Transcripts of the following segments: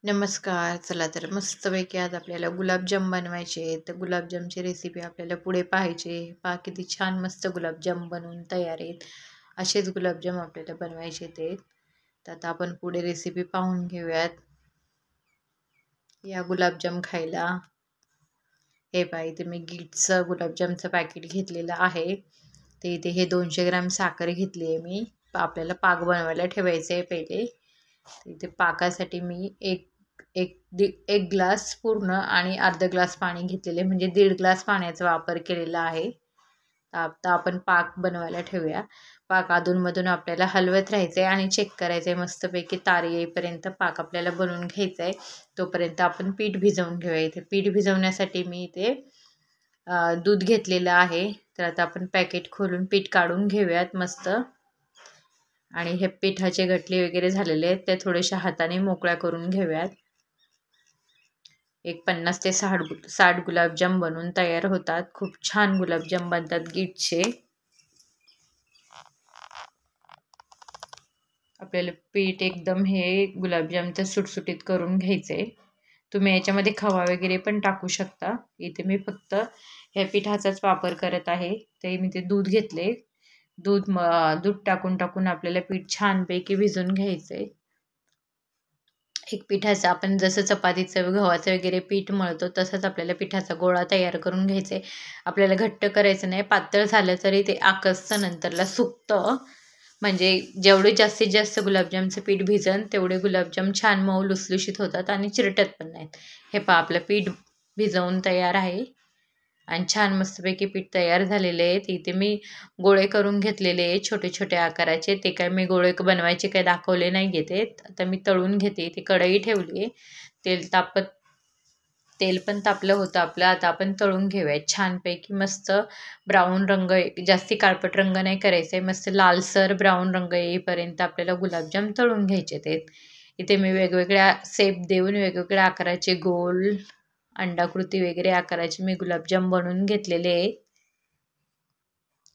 नमस्कार. चला तर मस्तपैकी आज आपल्याला गुलाबजाम बनवायचे आहेत. तर गुलाबजामची रेसिपी आपल्याला पुढे पाहायची. पहा किती छान मस्त गुलाबजाम बनवून तयार आहेत. असेच गुलाबजाम आपल्याला बनवायचे आहेत. तर आता आपण पुढे रेसिपी पाहून घेऊयात. या गुलाबजाम खायला. हे पहा इथे मी गिट्सचं गुलाबजामचं पॅकेट घेतलेलं आहे. ते इथे हे 200 ग्रॅम साखर घेतली आहे मी. आपल्याला पाक बनवायला ठेवायचं आहे पहिले. इथे पाकासाठी मी एक ग्लास पूर्ण आणि अर्धा ग्लास पाणी घेतलेले, म्हणजे 1.5 ग्लास पाण्याचा वापर केलेला आहे. आता आपण पाक बनवायला ठेवूया. पाक अधूनमधून आपल्याला हलवत राहायचं आहे आणि चेक करायचं आहे. मस्तपैकी तारी येईपर्यंत पाक आपल्याला बनवून घ्यायचा आहे. तोपर्यंत आपण पीठ भिजवून घेऊया. इथे पीठ भिजवण्यासाठी मी इथे दूध घेतलेलं आहे. तर आता आपण पॅकेट खोलून पीठ काढून घेऊयात मस्त. आणि हे पिठाचे गठले वगैरे झालेले आहेत ते थोडेशा हाताने मोकळ्या करून घेऊयात. एक 50 ते 60 गुलाबजाम बनवून तयार होतात. खूप छान गुलाबजाम बनतात गिट्सचे. आपल्याला पीठ एकदम हे गुलाबजामचं सुटसुटीत करून घ्यायचे. तुम्ही याच्यामध्ये खवा वगैरे पण टाकू शकता. इथे मी फक्त ह्या पिठाचाच वापर करत आहे. ते मी ते दूध घेतले. दूध टाकून आपल्याला पीठ छानपैकी भिजवून घ्यायचे. एक पिठाचं आपण जसं चपातीचं गव्हाचं वगैरे पीठ मळतो तसंच आपल्याला पिठाचा गोळा तयार करून घ्यायचा आहे. आपल्याला घट्ट करायचं नाही. पातळ झालं तरी ते आकसतं नंतरला सुकतं. म्हणजे जेवढे जास्तीत जास्त गुलाबजामचं पीठ भिजन तेवढे गुलाबजाम छान मऊ लुसलुशीत होतात आणि चिरटत पण नाहीत. हे पहा आपलं पीठ भिजवून तयार आहे आणि छान मस्तपैकी पीठ तयार झालेले आहेत. इथे मी गोळे करून घेतलेले आहे छोटे छोटे आकाराचे. ते काय मी गोळे बनवायचे काय दाखवले नाही घेते. आता मी तळून घेते. इथे कढई ठेवली आहे. तेल पण तापलं होतं आपलं. आता आपण तळून घेऊया छानपैकी. मस्त ब्राऊन रंग, जास्ती काळपट रंग नाही करायचा आहे. मस्त लालसर ब्राऊन रंग येईपर्यंत आपल्याला गुलाबजाम तळून घ्यायचे ते. इथे मी वेगवेगळ्या शेप देऊन वेगवेगळ्या आकाराचे गोल अंडाकृती वगैरे आकाराचे मी गुलाबजाम बनवून घेतलेले आहेत.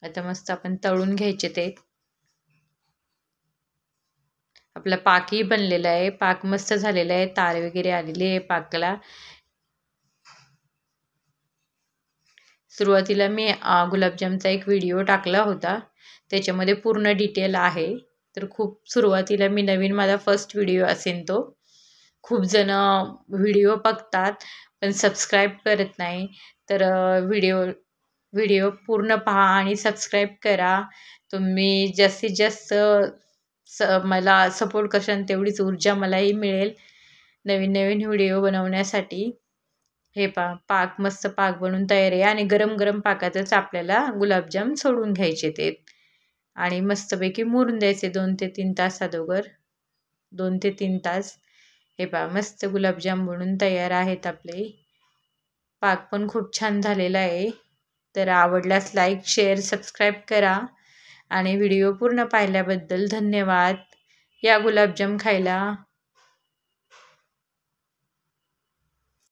आता मस्त आपण तळून घ्यायचे ते. आपला पाकही बनलेला आहे. पाक मस्त झालेला आहे. तार वगैरे आलेले आहे पाकला. सुरुवातीला मी गुलाबजामचा एक व्हिडिओ टाकला होता. त्याच्यामध्ये पूर्ण डिटेल आहे. तर खूप सुरुवातीला मी नवीन माझा फर्स्ट व्हिडिओ असेल तो. खूप जण व्हिडिओ बघतात पण सबस्क्राईब करत नाही. तर व्हिडिओ पूर्ण पहा आणि सबस्क्राईब करा. तुम्ही जास्तीत जास्त मला सपोर्ट करशाल तेवढीच ऊर्जा मलाही मिळेल नवीन नवीन व्हिडिओ बनवण्यासाठी. हे पाक मस्त पाक बनून तयार आहे आणि गरम गरम पाकातच आपल्याला गुलाबजाम सोडून घ्यायचे ते आणि मस्तपैकी मुरून द्यायचे 2 ते 3 तास अगोदर. 2 ते 3 तास. हे मस्त गुलाबजाम बनून तयार आहेत आपले. पाक पण खूप छान झालेला आहे. तर आवडल्यास लाईक शेअर सबस्क्राईब करा आणि व्हिडिओ पूर्ण पाहिल्याबद्दल धन्यवाद. या गुलाबजाम खायला.